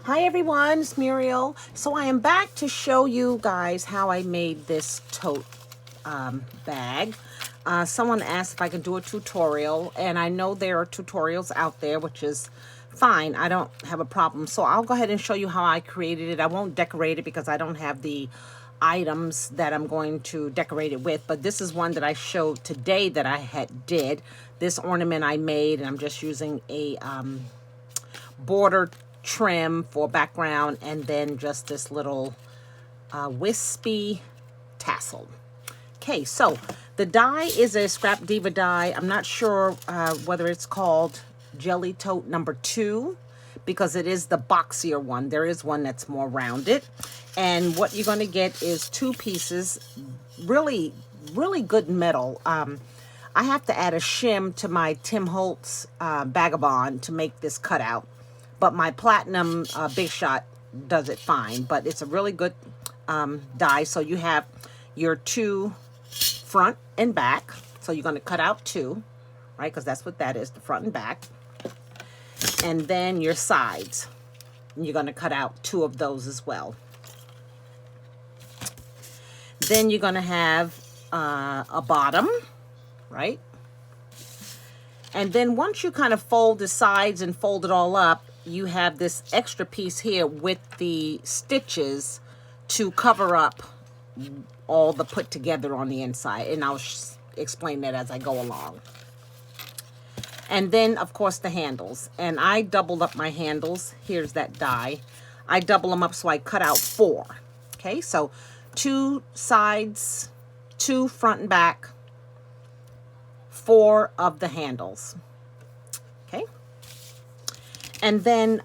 Hi everyone, it's Muriel. So I am back to show you guys how I made this tote bag. Someone asked if I could do a tutorial, and I know there are tutorials out there, which is fine. I don't have a problem. So I'll go ahead and show you how I created it. I won't decorate it because I don't have the items that I'm going to decorate it with, but this is one that I showed today that I did. This ornament I made, and I'm just using a border trim for background, and then just this little wispy tassel. Okay, so the die is a Scrap Diva die. I'm not sure whether it's called Jelly Tote number 2 because it is the boxier one. There is one that's more rounded. And what you're going to get is 2 pieces, really good metal. I have to add a shim to my Tim Holtz Vagabond to make this cutout. But my Platinum Big Shot does it fine. But it's a really good die. So you have your 2 front and back. So you're going to cut out 2, right? Because that's what that is, the front and back. And then your sides. And you're going to cut out 2 of those as well. Then you're going to have a bottom, right? And then once you kind of fold the sides and fold it all up, you have this extra piece here with the stitches to cover up all the put together on the inside. And I'll explain that as I go along. And then, of course, the handles. And I doubled up my handles. Here's that die. I double them up so I cut out 4. Okay, so 2 sides, 2 front and back, 4 of the handles. Okay. And then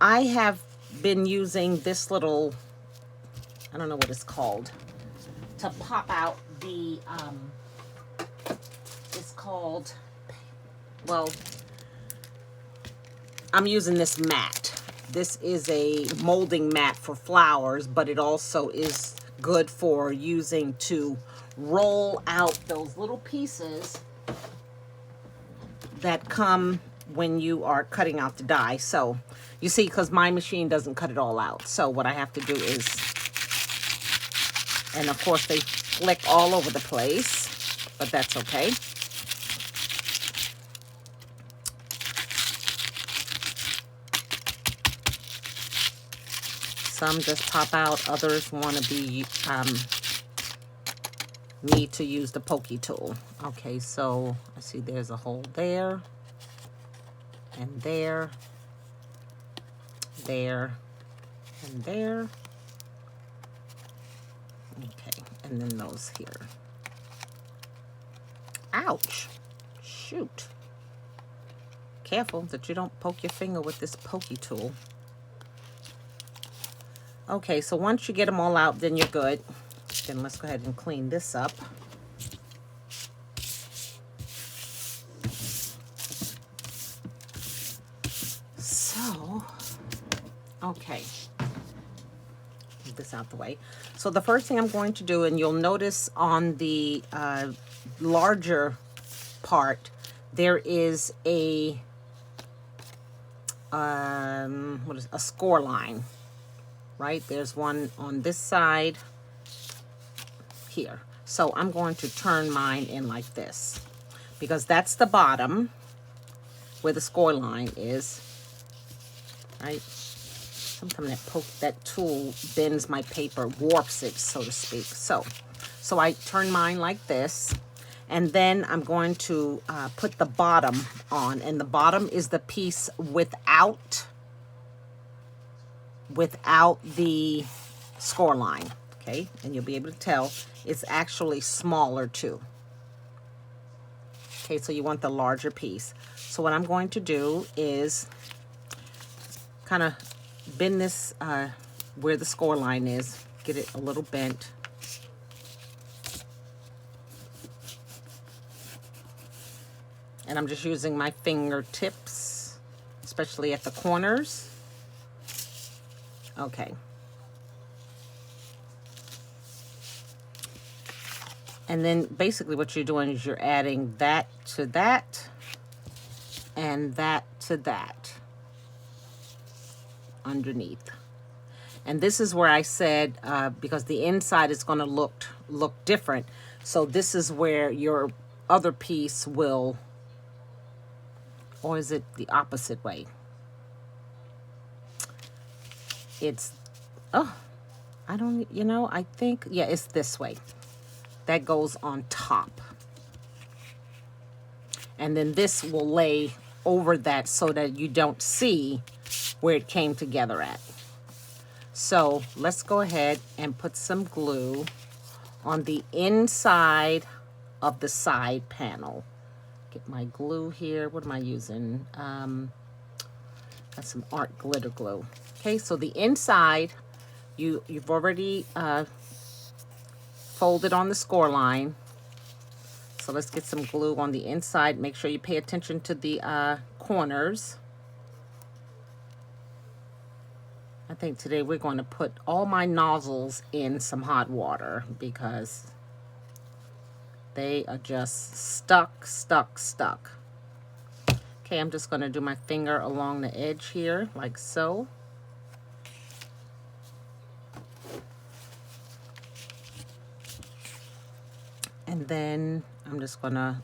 I have been using this little, I don't know what it's called, to pop out the, it's called, well, I'm using this mat. This is a molding mat for flowers, but it also is good for using to roll out those little pieces that come when you are cutting out the die. So you see, because my machine doesn't cut it all out. So what I have to do is, and of course they flick all over the place, but that's okay. Some just pop out, others want to be need to use the pokey tool. Okay, so I see there's a hole there, and there, there, and there. Okay, and then those here. Ouch! Shoot! Careful that you don't poke your finger with this pokey tool. Okay, so once you get them all out, then you're good. Then let's go ahead and clean this up. So, okay. Move this out the way. So the first thing I'm going to do, and you'll notice on the larger part, there is a a score line, right? There's one on this side here. So I'm going to turn mine in like this because that's the bottom where the score line is, right? Sometimes that tool bends my paper, warps it, so to speak. So I turn mine like this, and then I'm going to put the bottom on, and the bottom is the piece without the score line, okay? And you'll be able to tell it's actually smaller too. Okay, so you want the larger piece. So what I'm going to do is kind of bend this where the score line is, get it a little bent. And I'm just using my fingertips, especially at the corners. Okay. And then basically what you're doing is you're adding that to that and that to that. underneath. And this is where I said, because the inside is going to look different. So this is where your other piece will, or is it the opposite way? It's, oh, I don't, you know, I think, yeah, it's this way. That goes on top. And then this will lay over that so that you don't see where it came together at. So let's go ahead and put some glue on the inside of the side panel. Get my glue here. What am I using? That's some art glitter glue. Okay, so the inside, you've already folded on the score line. So let's get some glue on the inside. Make sure you pay attention to the corners. I think today we're going to put all my nozzles in some hot water because they are just stuck. Okay, I'm just going to do my finger along the edge here, like so. And then I'm just going to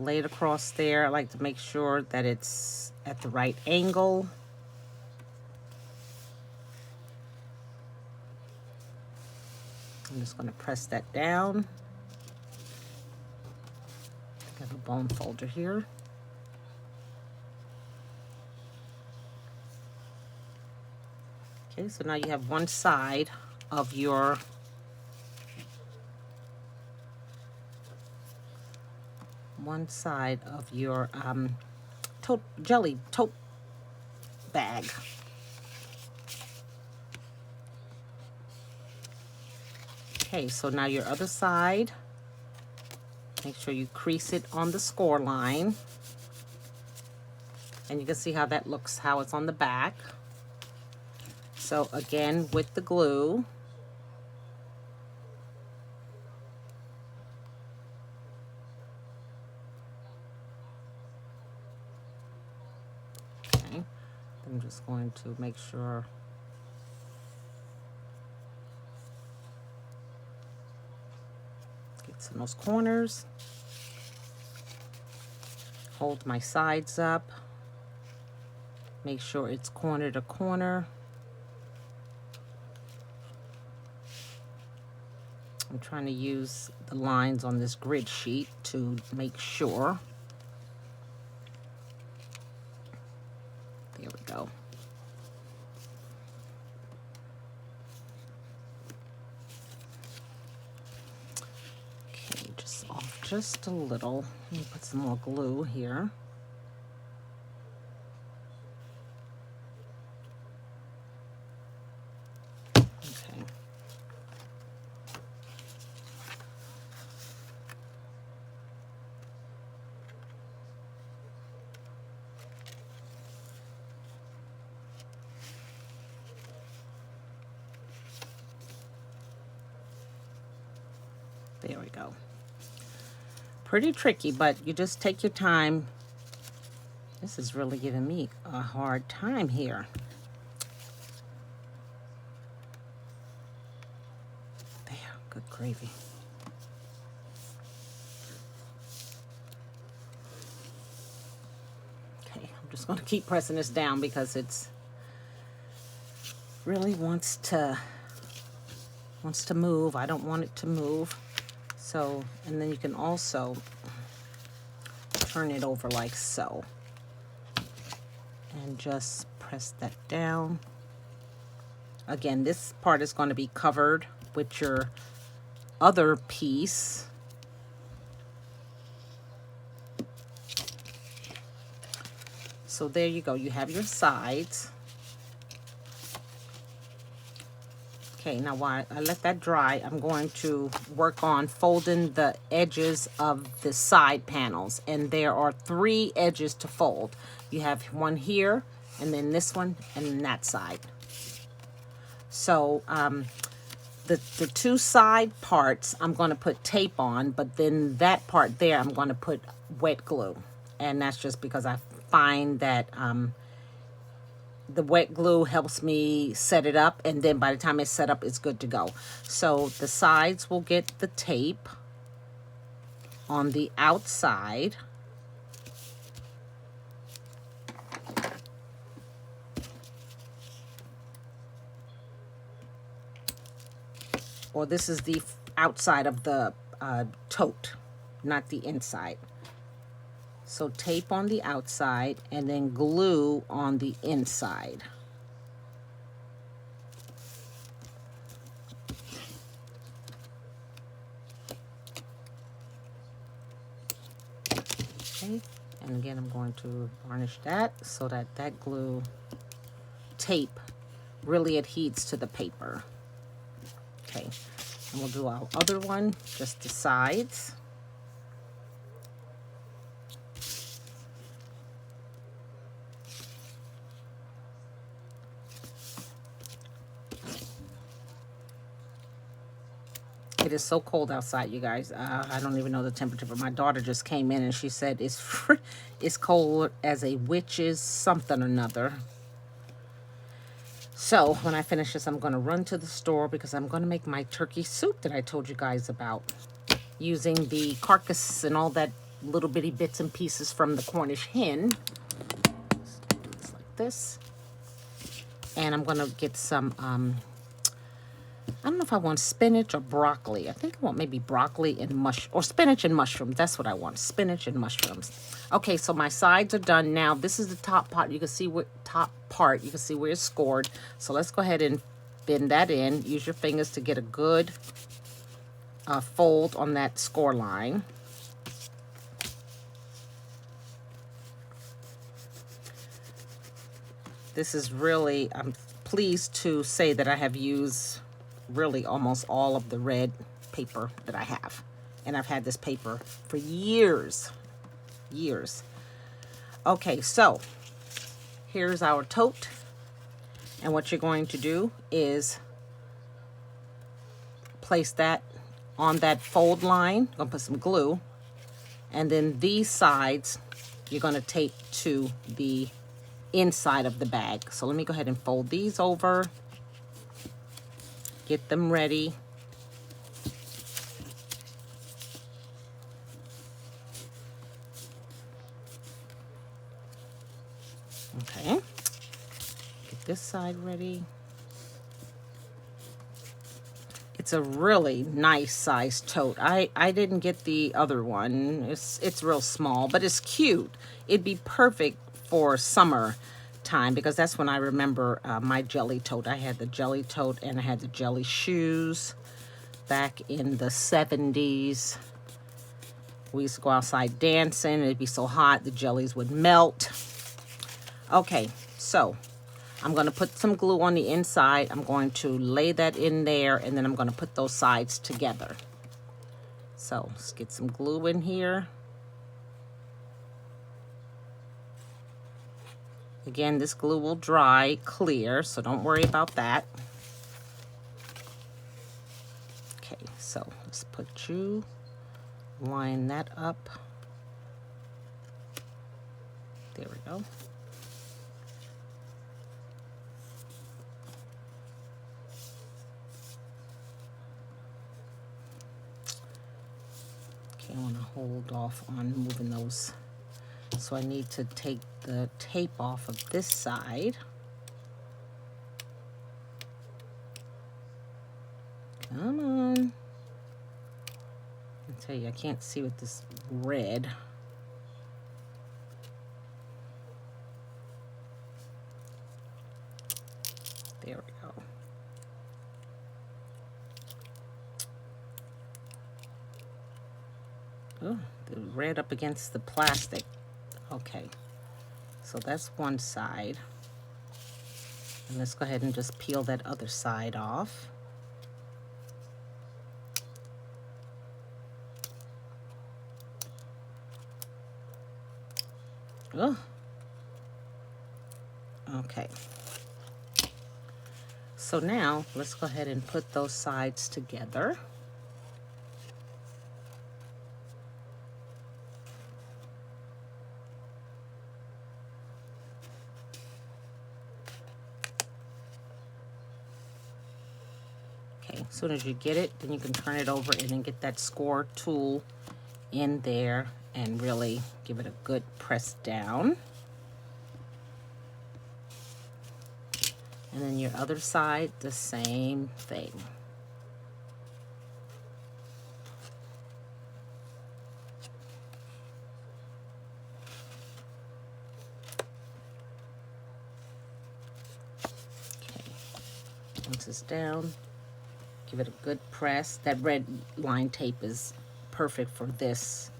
lay it across there. I like to make sure that it's at the right angle. I'm just going to press that down. I have a bone folder here. Okay, so now you have one side of your tote bag. Okay, so now your other side, make sure you crease it on the score line. And you can see how that looks, how it's on the back. So again, with the glue, okay, I'm just going to make sure get in those corners. Hold my sides up. Make sure it's corner to corner. I'm trying to use the lines on this grid sheet to make sure. There we go. Okay, just off just a little. Let me put some more glue here. There we go. Pretty tricky, but you just take your time. This is really giving me a hard time here. There, good gravy. Okay, I'm just going to keep pressing this down because it's really wants to move. I don't want it to move. So, and then you can also turn it over like so. And just press that down. Again, this part is going to be covered with your other piece. So there you go. You have your sides. Okay, now while I let that dry, I'm going to work on folding the edges of the side panels. And there are 3 edges to fold. You have one here, and then this one, and then that side. So the 2 side parts I'm going to put tape on, but then that part there I'm going to put wet glue. And that's just because I find that the wet glue helps me set it up, and then by the time it's set up, it's good to go. So the sides will get the tape on the outside. Or this is the outside of the tote, not the inside. So tape on the outside and then glue on the inside. Okay, and again I'm going to varnish that so that that glue tape really adheres to the paper. Okay, and we'll do our other one, just the sides. It is so cold outside, you guys. I don't even know the temperature, but my daughter just came in and she said it's cold as a witch's something or another. So when I finish this, I'm going to run to the store because I'm going to make my turkey soup that I told you guys about, using the carcass and all that little bitty bits and pieces from the Cornish hen. It's like this. And I'm going to get some, I don't know if I want spinach or broccoli. I think I want maybe broccoli and or spinach and mushrooms. That's what I want, spinach and mushrooms. Okay, so my sides are done now. This is the top part. You can see what top part. You can see where it's scored. So let's go ahead and bend that in. Use your fingers to get a good fold on that score line. This is really, I'm pleased to say that I have used really almost all of the red paper that I have. And I've had this paper for years. Okay, so here's our tote. And what you're going to do is place that on that fold line. I'm going to put some glue. And then these sides, you're going to tape to the inside of the bag. So let me go ahead and fold these over. Get them ready. Okay. Get this side ready. It's a really nice size tote. I didn't get the other one. It's real small, but it's cute. It'd be perfect for summer time because that's when I remember my jelly tote. I had the jelly tote and I had the jelly shoes back in the 70s. We used to go outside dancing. It'd be so hot, the jellies would melt. Okay, so I'm going to put some glue on the inside. I'm going to lay that in there, and then I'm going to put those sides together. So let's get some glue in here. Again, this glue will dry clear, so don't worry about that. Okay, so let's put you, line that up. There we go. Okay, I want to hold off on moving those. So I need to take the tape off of this side. Come on. I tell you, I can't see with this red. There we go. Oh, the red up against the plastic. Okay, so that's one side. And let's go ahead and just peel that other side off. Oh, okay. So now let's go ahead and put those sides together. As soon as you get it, then you can turn it over and then get that score tool in there and really give it a good press down. And then your other side, the same thing. Once it's down, give it a good press. That red line tape is perfect for this.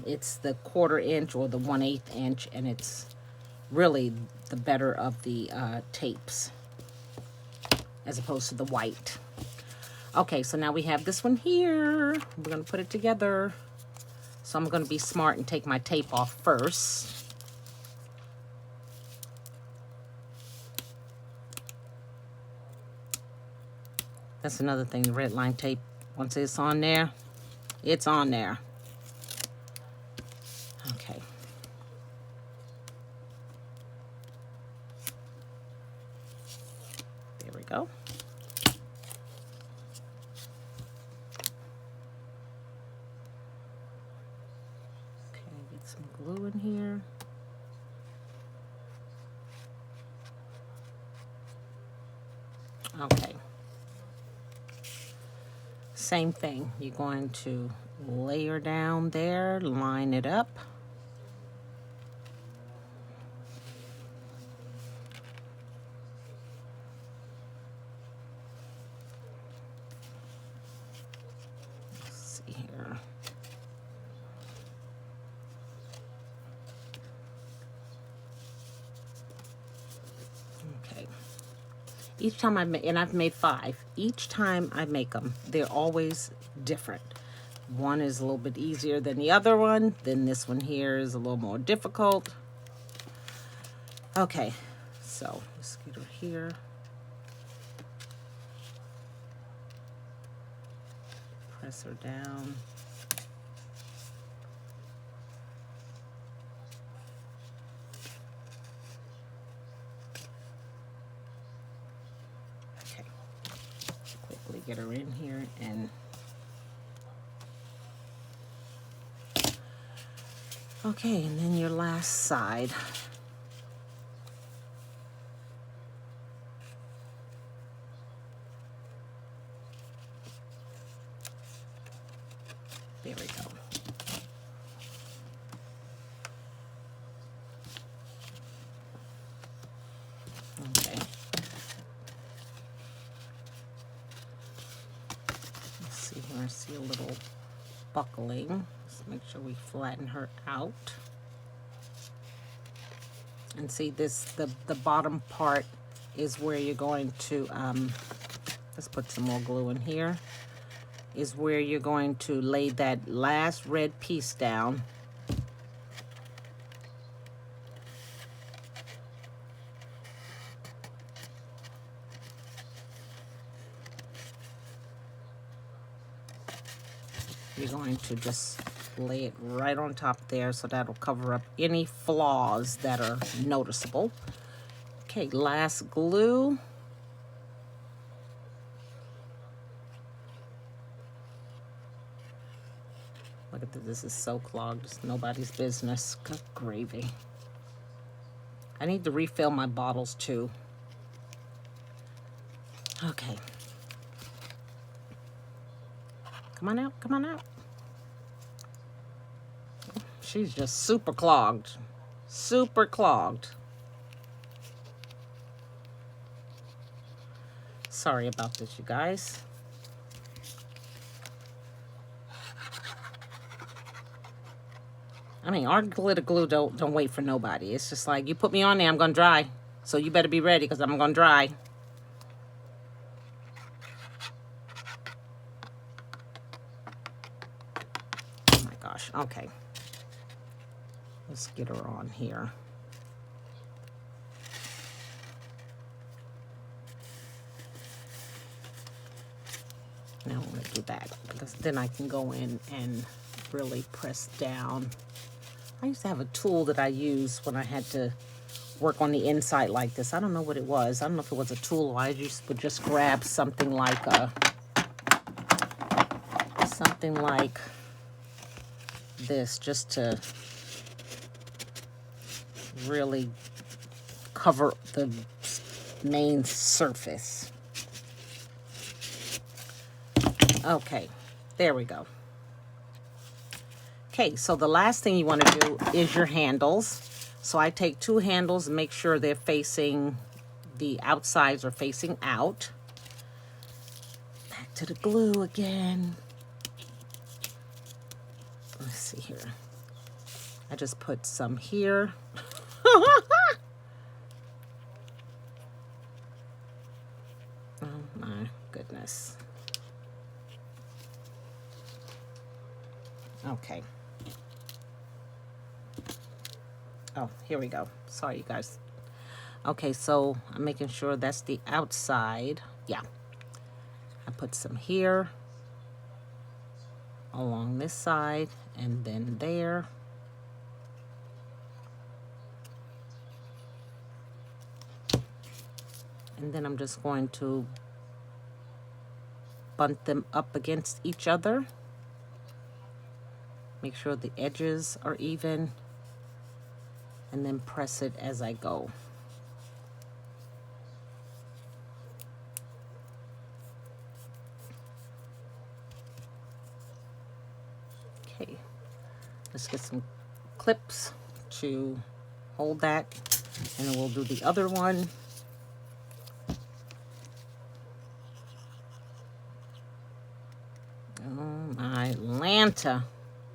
It's the 1/4 inch or the 1/8 inch, and it's really the better of the tapes as opposed to the white. Okay, so now we have this one here. We're gonna put it together. So I'm gonna be smart and take my tape off first. That's another thing, the red line tape, once it's on there, it's on there. Okay. There we go. Okay, get some glue in here. Okay. Same thing, you're going to layer down there, line it up. Let's see here. Okay. Each time I make, and I've made 5. Each time I make them, they're always different. One is a little bit easier than the other one. Then this one here is a little more difficult. Okay, so let's get her here. Press her down. Get her in here and okay, and then your last side. There we go. Okay. I see a little buckling. Let's make sure we flatten her out. And see this, the bottom part is where you're going to, let's put some more glue in here, is where you're going to lay that last red piece down. You're going to just lay it right on top there, so that'll cover up any flaws that are noticeable. Okay, last glue. Look at this, this is so clogged, it's nobody's business. Good gravy. I need to refill my bottles too. Okay. Come on out, come on out. She's just super clogged. Super clogged. Sorry about this, you guys. I mean, our glitter glue don't wait for nobody. It's just like, you put me on there, I'm gonna dry. So you better be ready, because I'm gonna dry. Oh my gosh, okay. Let's get her on here. Now I'm gonna do that, because then I can go in and really press down. I used to have a tool that I used when I had to work on the inside like this. I don't know what it was. I don't know if it was a tool or I just would just grab something like this just to really cover the main surface. Okay, there we go. Okay, so the last thing you want to do is your handles. So I take 2 handles and make sure they're facing, the outsides are facing out. Back to the glue again. Let's see here. I just put some here. Oh my goodness. Okay. Oh, here we go. Sorry, you guys. Okay, so I'm making sure that's the outside. Yeah. I put some here along this side and then there. And then I'm just going to bunt them up against each other. Make sure the edges are even. And then press it as I go. Okay, let's get some clips to hold that, and then we'll do the other one. Oh my Atlanta.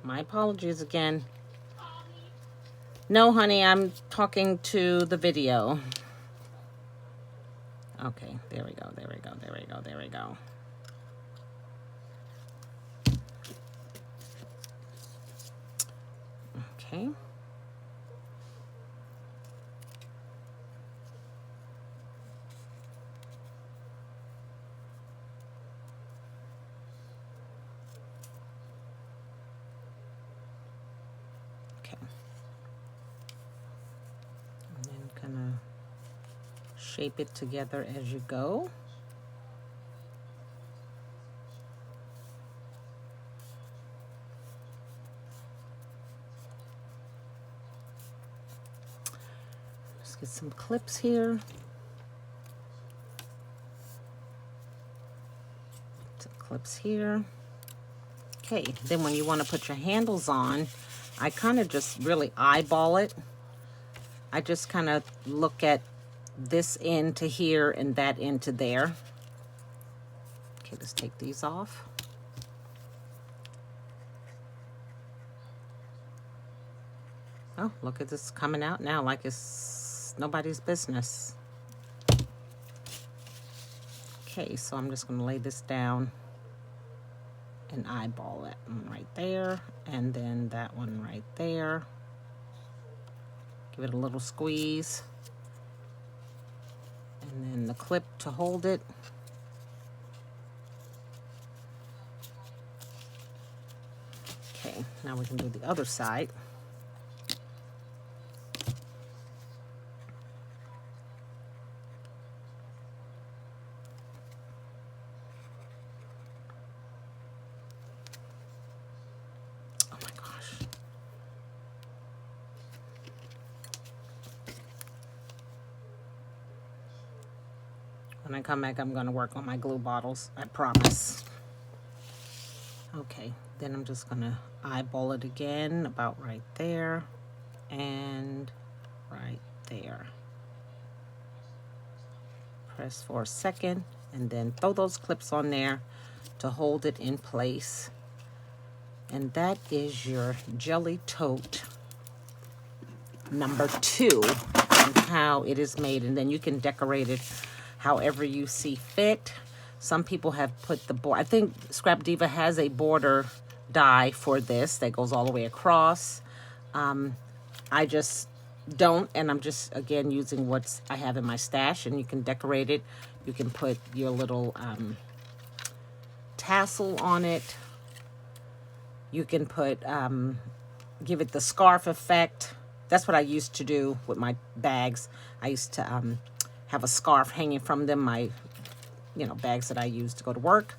My apologies again. No, honey, I'm talking to the video. Okay, there we go, there we go, there we go, there we go. Okay. Shape it together as you go. Let's get some clips here. Some clips here. Okay, then when you want to put your handles on, I kind of just really eyeball it. I just kind of look at this end to here and that end to there. Okay, let's take these off. Oh, look at this coming out now like it's nobody's business. Okay, so I'm just going to lay this down and eyeball that one right there, and then that one right there. Give it a little squeeze. And then the clip to hold it. Okay, now we can do the other side. Oh my gosh. When I come back, I'm going to work on my glue bottles. I promise. Okay, then I'm just going to eyeball it again, about right there and right there. Press for a second and then throw those clips on there to hold it in place. And that is your jelly tote number 2 and how it is made. And then you can decorate it however you see fit. Some people have put the border. I think Scrap Diva has a border die for this that goes all the way across. I just don't, and I'm just again using what I have in my stash. And you can decorate it. You can put your little tassel on it. You can put give it the scarf effect. That's what I used to do with my bags. I used to have a scarf hanging from them, my, bags that I use to go to work.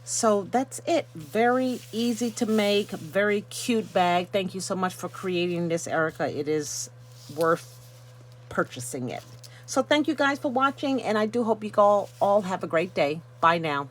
So that's it. Very easy to make, very cute bag. Thank you so much for creating this, Erica. It is worth purchasing it. So thank you guys for watching, and I do hope you all have a great day. Bye now.